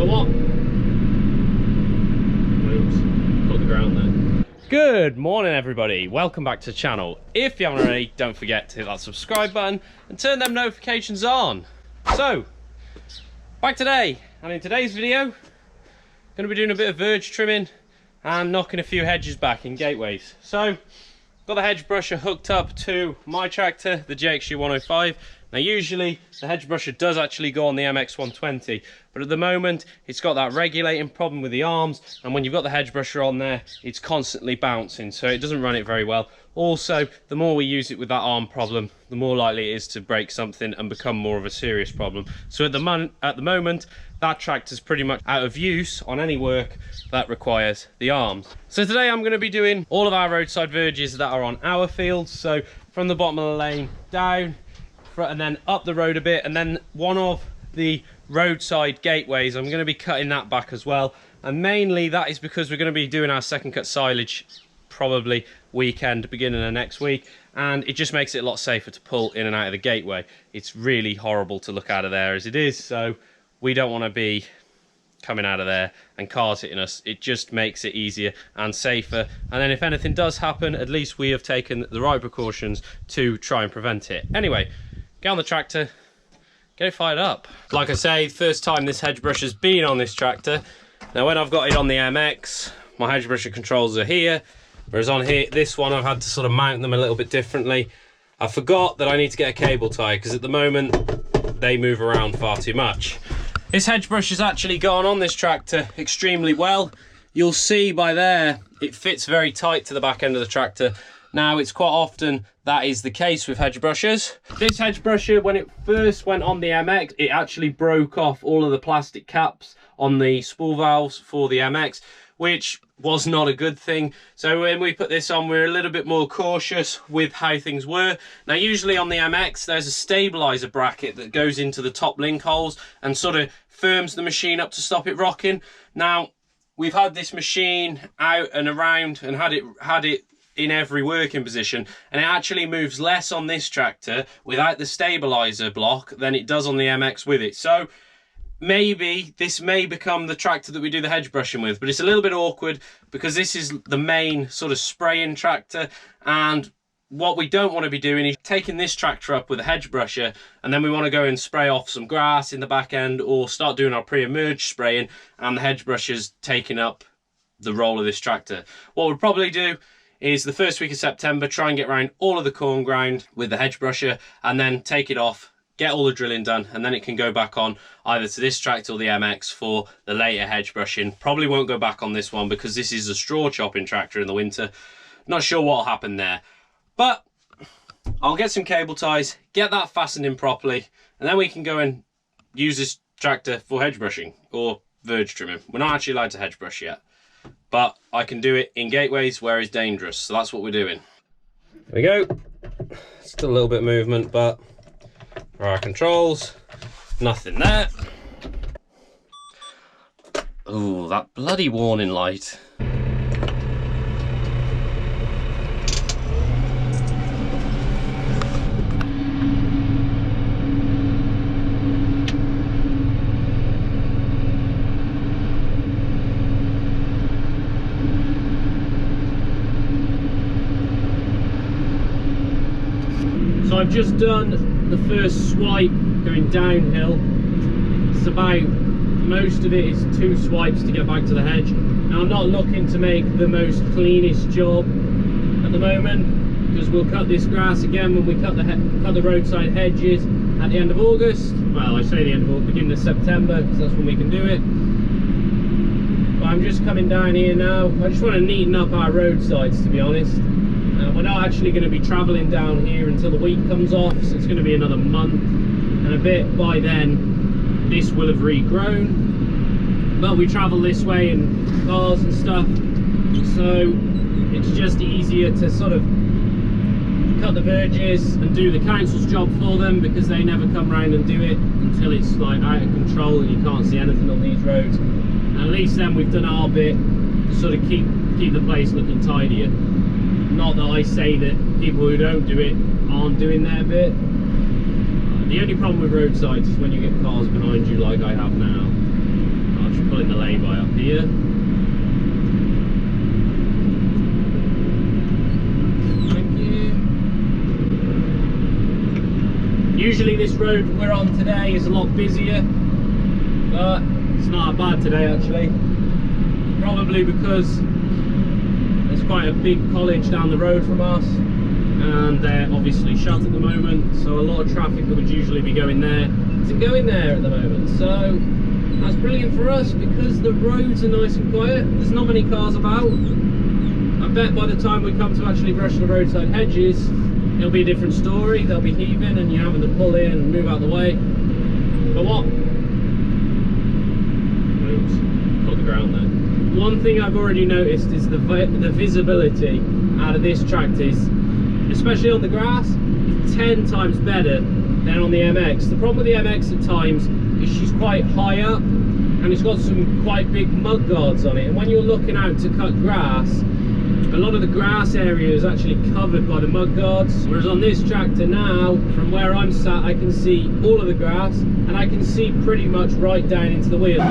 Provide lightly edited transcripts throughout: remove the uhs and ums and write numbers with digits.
But what? Oops, caught the ground there. Good morning everybody, welcome back to the channel. If you haven't already, don't forget to hit that subscribe button and turn them notifications on. So, back today, and in today's video, going to be doing a bit of verge trimming and knocking a few hedges back in gateways. So, got the hedge brusher hooked up to my tractor, the JXU 105. Now usually the hedge brusher does actually go on the MX 120, but at the moment it's got that regulating problem with the arms, and when you've got the hedge brusher on there, it's constantly bouncing, so it doesn't run it very well. Also, the more we use it with that arm problem, the more likely it is to break something and become more of a serious problem. So at the moment, that tractor's pretty much out of use on any work that requires the arms. So today I'm going to be doing all of our roadside verges that are on our fields, so from the bottom of the lane down, and then up the road a bit, and then one of the roadside gateways, I'm going to be cutting that back as well. And mainly that is because we're going to be doing our second cut silage probably weekend, beginning of next week, and it just makes it a lot safer to pull in and out of the gateway. It's really horrible to look out of there as it is, so we don't want to be coming out of there and cars hitting us. It just makes it easier and safer, and then if anything does happen, at least we have taken the right precautions to try and prevent it. Anyway, get on the tractor, get it fired up. Like I say, first time this hedge brush has been on this tractor. Now when I've got it on the MX, my hedge brusher controls are here, whereas on here, this one I've had to sort of mount them a little bit differently. I forgot that I need to get a cable tie, because at the moment they move around far too much. This hedge brush has actually gone on this tractor extremely well. You'll see by there, it fits very tight to the back end of the tractor. Now, it's quite often that is the case with hedge brushes. This hedge brusher, when it first went on the MX, it actually broke off all of the plastic caps on the spool valves for the MX, which was not a good thing. So when we put this on, we're a little bit more cautious with how things were. Now, usually on the MX, there's a stabilizer bracket that goes into the top link holes and sort of firms the machine up to stop it rocking. Now, we've had this machine out and around and had it in every working position, and it actually moves less on this tractor without the stabilizer block than it does on the MX with it. So maybe this may become the tractor that we do the hedge brushing with, but it's a little bit awkward because this is the main sort of spraying tractor, and what we don't want to be doing is taking this tractor up with a hedge brusher and then we want to go and spray off some grass in the back end or start doing our pre-emerge spraying, and the hedge brusher's taking up the role of this tractor. What we'll probably do is the first week of September, try and get around all of the corn ground with the hedge brusher and then take it off, get all the drilling done, and then it can go back on either to this tractor or the MX for the later hedge brushing. Probably won't go back on this one because this is a straw chopping tractor in the winter. Not sure what'll happen there, but I'll get some cable ties, get that fastened in properly, and then we can go and use this tractor for hedge brushing or verge trimming. We're not actually allowed to hedge brush yet, but I can do it in gateways where it's dangerous, so that's what we're doing. There we go. Still a little bit of movement, but for our controls, nothing there. Oh, that bloody warning light. So I've just done the first swipe going downhill. It's about, most of it is 2 swipes to get back to the hedge. Now I'm not looking to make the most cleanest job at the moment, because we'll cut this grass again when we cut the roadside hedges at the end of August. Well, I say the end of August, beginning of September, because that's when we can do it. But I'm just coming down here now. I just want to neaten up our roadsides, to be honest. We're not actually going to be travelling down here until the wheat comes off, so it's going to be another month and a bit. By then this will have regrown, but we travel this way in cars and stuff, so it's just easier to sort of cut the verges and do the council's job for them, because they never come round and do it until it's like out of control and you can't see anything on these roads. And at least then we've done our bit to sort of keep the place looking tidier. Not that I say that people who don't do it aren't doing their bit. The only problem with roadsides is when you get cars behind you like I have now. I'll just here. Thank you. Usually this road we're on today is a lot busier, but it's not bad today actually. Probably because there's quite a big college down the road from us, and they're obviously shut at the moment, so a lot of traffic that would usually be going there isn't going there at the moment. So that's brilliant for us because the roads are nice and quiet. There's not many cars about. I bet by the time we come to actually brush the roadside hedges, it'll be a different story. They'll be heaving and you're having to pull in and move out the way. But what? Oops, caught the ground there. One thing I've already noticed is the visibility out of this tractor is, especially on the grass, is 10 times better than on the MX. The problem with the MX at times is she's quite high up and it's got some quite big mud guards on it, and when you're looking out to cut grass, a lot of the grass area is actually covered by the mud guards, whereas on this tractor now, from where I'm sat, I can see all of the grass and I can see pretty much right down into the wheel.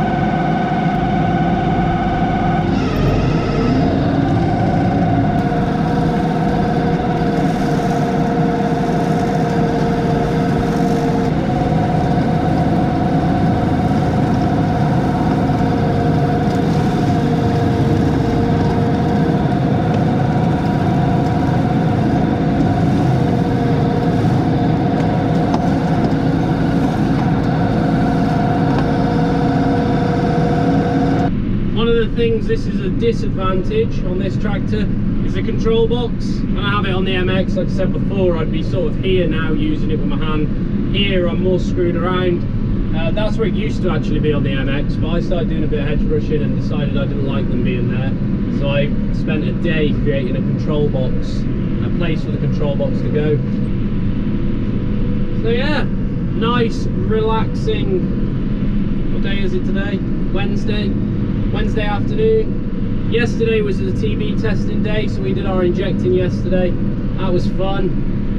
Things this is a disadvantage on this tractor is the control box. When I have it on the MX, like I said before, I'd be sort of here now using it with my hand. Here I'm more screwed around. That's where it used to actually be on the MX, but I started doing a bit of hedge brushing and decided I didn't like them being there, so I spent a day creating a control box, a place for the control box to go. So yeah, nice relaxing, what day is it today? Wednesday afternoon. Yesterday was the TB testing day, so we did our injecting yesterday. That was fun.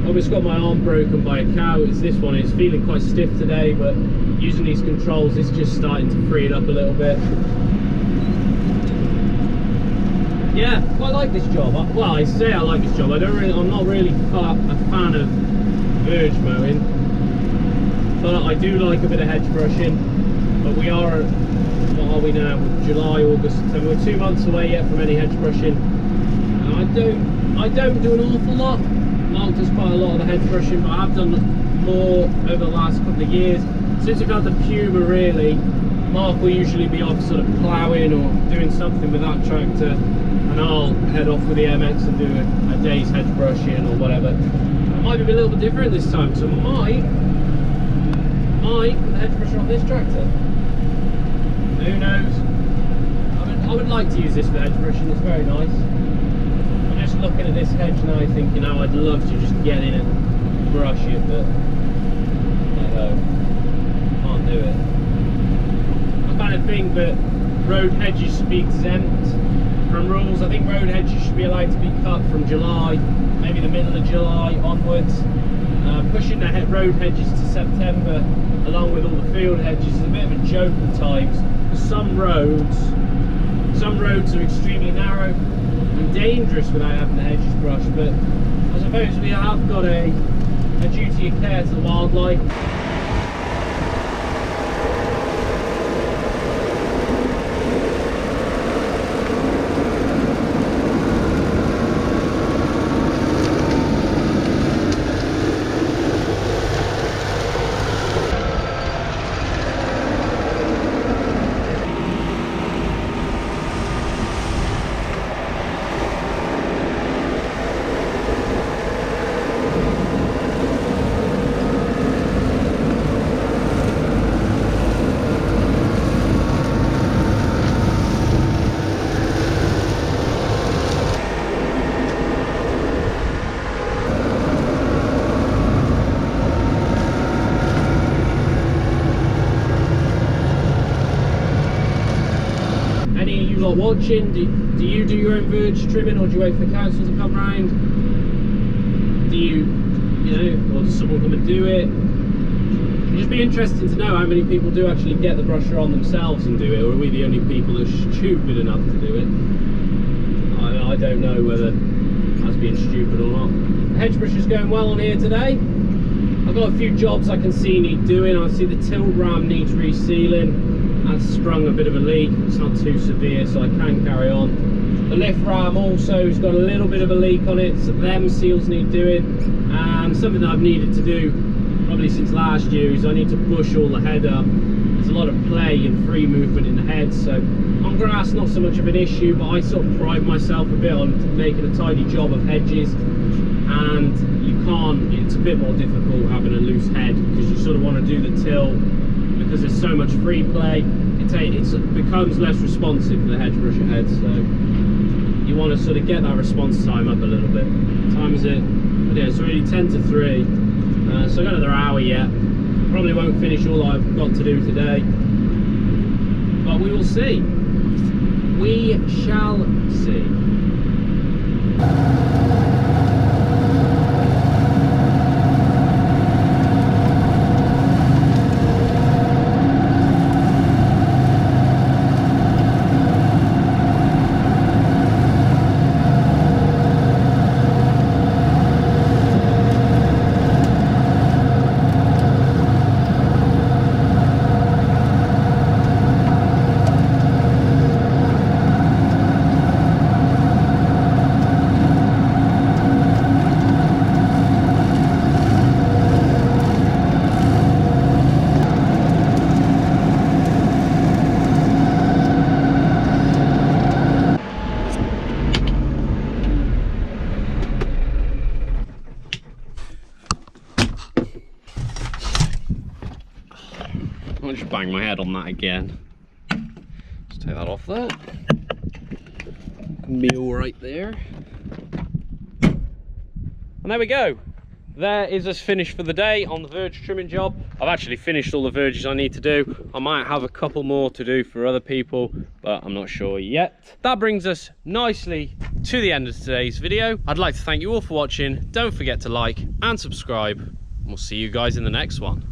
I almost got my arm broken by a cow. It's this one. It's feeling quite stiff today, but using these controls, it's just starting to free it up a little bit. Yeah, quite like this job. Well, I say I like this job. I'm not really a fan of verge mowing, but I do like a bit of hedge brushing. But we are, what are we now? July, August, September. We're 2 months away yet from any hedge brushing. I don't do an awful lot. Mark does quite a lot of the hedge brushing, but I have done more over the last couple of years. Since we've had the Puma, really, Mark will usually be off sort of ploughing or doing something with that tractor, and I'll head off with the MX and do a day's hedge brushing or whatever. It might be a little bit different this time, so I might put the hedge brusher on this tractor. Who knows? I would like to use this for hedge brushing. It's very nice. I'm just looking at this hedge now, thinking, oh, I'd love to just get in and brush it, but can't do it. I kind of think that road hedges should be exempt from rules. I think road hedges should be allowed to be cut from July, maybe the middle of July onwards. Pushing the road hedges to September along with all the field hedges is a bit of a joke at times. Some roads are extremely narrow and dangerous without having the hedges brushed, but I suppose we have got a duty of care to the wildlife. Watching, do you do your own verge trimming, or do you wait for the council to come round? Do you know, or does someone come and do it? It'd just be interesting to know how many people do actually get the brusher on themselves and do it, or are we the only people that are stupid enough to do it? I don't know whether that's being stupid or not. The hedge brush is going well on here today. I've got a few jobs I can see need doing. I see the tilt ram needs resealing. That's sprung a bit of a leak. It's not too severe, so I can carry on. The lift ram also has got a little bit of a leak on it, so them seals need doing. And something that I've needed to do probably since last year is I need to bush all the head up. There's a lot of play and free movement in the head, so on grass not so much of an issue, but I sort of pride myself a bit on making a tidy job of hedges, and it's a bit more difficult having a loose head because you sort of want to do the till because there's so much free play. It becomes less responsive for the hedge brusher head, so you want to sort of get that response time up a little bit. What time is it? But yeah, it's already 10 to 3, so I've got another hour yet. Probably won't finish all I've got to do today, but we will see. We shall see. I'll just bang my head on that again. Just take that off there. Can be all right there. And there we go. There is us finished for the day on the verge trimming job. I've actually finished all the verges I need to do. I might have a couple more to do for other people, but I'm not sure yet. That brings us nicely to the end of today's video. I'd like to thank you all for watching. Don't forget to like and subscribe. We'll see you guys in the next one.